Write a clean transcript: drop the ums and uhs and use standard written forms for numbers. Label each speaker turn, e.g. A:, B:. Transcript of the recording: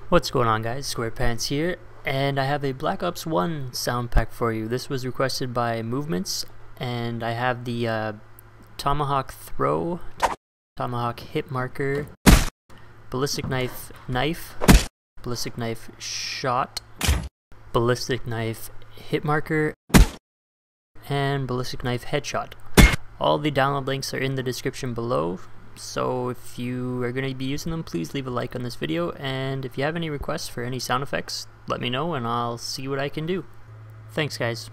A: What's going on, guys? SquarePants here, and I have a Black Ops 1 sound pack for you. This was requested by Movements, and I have the Tomahawk Throw, Tomahawk Hit Marker, Ballistic Knife Ballistic Knife Shot, Ballistic Knife Hit Marker, and Ballistic Knife Headshot. All the download links are in the description below. So if you are going to be using them, please leave a like on this video, and if you have any requests for any sound effects, let me know and I'll see what I can do. Thanks, guys.